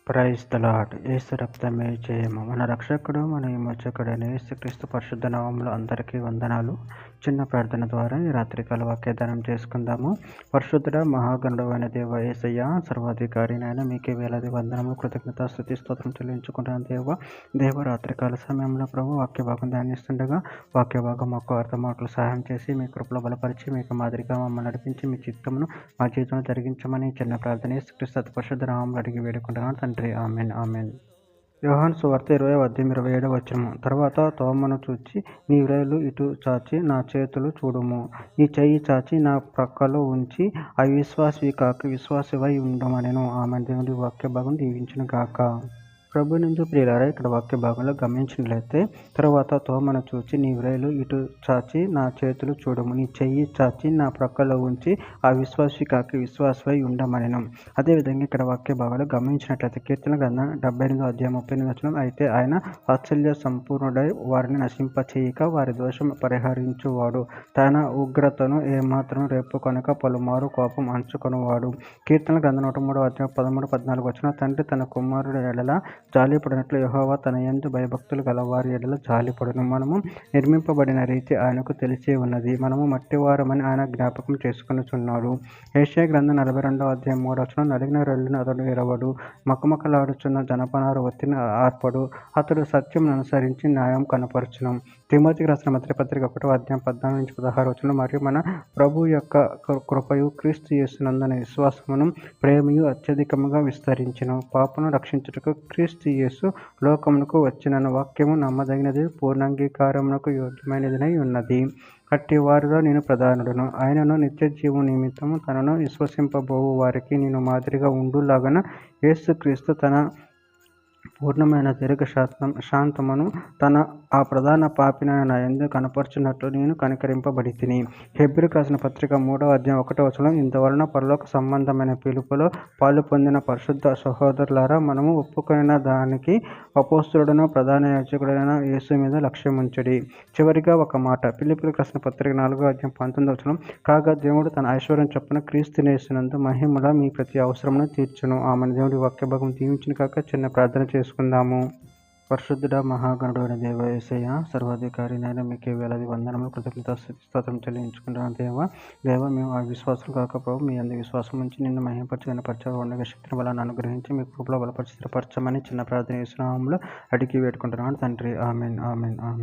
Praise the lord. యేసు రక్తమే జయము. మన రక్షకుడు, మన విమోచకుడైన యేసుక్రీస్తు పరిశుద్ధ నామములో అందరికీ వందనాలు. చిన్న ప్రార్థన ద్వారా ఈ రాత్రికాల వాక్యదానం చేసుకుందాము. పరిశుద్ధుడ మహాగణుడైన దేవ యేసయ్య, సర్వాధికారి నాయన, మీకే వేలాది వందనములు, కృతజ్ఞత, స్తుతి, స్తోత్రం చెల్లించుకుంటున్నాను. దేవ రాత్రికాల సమయంలో ప్రభు వాక్య భాగం ధ్యానిస్తుండగా వాక్య భాగం మాకు అర్థమాటలు సహాయం చేసి మీ కృపలో బలపరిచి మీకు మాదిరిగా మమ్మల్ని నడిపించి మీ చిత్తమును మా జీవితంలో జరిగించమని చిన్న ప్రార్థన యేసుక్రీస్తు అతి పరిశుద్ధ నామములో అడిగి వేడుకుంటున్నాను తండ్రి. Amen amen. యోహాను సువార్త 20:27 తర్వాత తోమను చూచి, నీ వ్రేళ్ళు ఇటు చాచి నా చేతులు చూడుము, నీ చెయ్యి చాచి నా ప్రక్కలో ఉంచి అవిశ్వాసివి కాక విశ్వాసివై ఉండమనెను. ఆమె దేవుడి వాక్య భాగం దీవించును గాక. ప్రభు నుంచి ప్రియులారా, ఇక్కడ వాక్య భాగంలో గమనించినట్లయితే, తర్వాత తోమను చూచి నీ వ్రేళ్ళు ఇటు చాచి నా చేతులు చూడము, నీ చెయ్యి చాచి నా ప్రక్కలో ఉంచి ఆ విశ్వాసి కాక విశ్వాసమై ఉండమనెను. అదేవిధంగా ఇక్కడ వాక్య భాగంలో గమనించినట్లయితే కీర్తన గ్రంథం 78:38 అయితే ఆయన వాత్సల్య సంపూర్ణుడై వారిని నశింపచేయక వారి దోషం పరిహరించువాడు, తన ఉగ్రతను ఏమాత్రం రేపు కనుక పలుమారు కోపం అంచుకొనువాడు. కీర్తన గ్రంథం 103:13-14 తండ్రి తన కుమారుడు ఎడల జాలిపడినట్లు యెహోవా తన యందు భయభక్తులు గలవారి ఎడల జాలిపడును. మనము నిర్మింపబడిన రీతి ఆయనకు తెలిసే ఉన్నది. మనము మట్టివారమని ఆయన జ్ఞాపకం చేసుకొనుచున్నాడు. యెషయా గ్రంథం 42:3 నలిగిన రెల్లును అతడు ఎరవడు, మకమకలాడుచున్న జనపనార ఒత్తిని ఆర్పడు, అతడు సత్యం అనుసరించి న్యాయం కనపరచును. తిమోతికి రాసిన మొదటి పత్రిక 1:14-16 మరియు మన ప్రభు యొక్క కృపయు క్రీస్తు యేసునందున విశ్వాసమును ప్రేమయు అత్యధికముగా విస్తరించును. పాపను రక్షించుటకు క్రీస్తు యేసు లోకమునకు వచ్చినన్న వాక్యము నమ్మదగినది, పూర్ణాంగీకారమునకు యోగ్యమైనదినై ఉన్నది. అట్టి వారిలో నేను ప్రధానుడును. ఆయనను నిత్య జీవము నిమిత్తము తనను విశ్వసింపబోవు వారికి నేను మాదిరిగా ఉండులాగన యేసుక్రీస్తు తన పూర్ణమైన దీర్ఘ శాంతమును తన ఆ ప్రధాన పాపినైన నా యందు కనపరచున్నట్లు నేను కనికరింపబడితిని. హెబ్రీయులకు రాసిన పత్రిక 3:1 ఇందువలన పరలోక సంబంధమైన పిలుపులో పాలు పొందిన పరిశుద్ధ సహోదరులారా, మనము ఒప్పుకొనిన దానికి అపోస్తలుడును ప్రధాన యాజకుడైన యేసు మీద లక్ష్యముంచుడి. చివరిగా ఒక మాట, ఫిలిప్పీయులకు రాసిన పత్రిక 4:19 కాగా దేవుడు తన ఐశ్వర్యం చొప్పున క్రీస్తు యేసునందు మహిమలో మీ ప్రతి అవసరమును తీర్చును. ఆమె దేవుడి వాక్య భాగం దీవించును కాక. చిన్న ప్రార్థన చేసుకుందాము. పరిశుద్ధుడ మహాగణుడైన దేవ యేసయ్య, సర్వాధికారి నాయన, మీకే వేలాది వందనములు, కృతజ్ఞత, స్తుతి, స్తోత్రం చెల్లించుకుంటున్నాను. దేవ మేము ఆ విశ్వాసం కాక ప్రభు మీ అందు విశ్వాసం ఉంచి నిన్ను మహిమపరిచి కనపరచ ఉండగా శక్తిని బలాన్ని అనుగ్రహించి మీ కృపలో బలపరిచి స్థిరపరచమని చిన్న ప్రార్థన యేసు నామములో అడిగి వేడుకుంటున్నాను తండ్రి. Amen amen amen.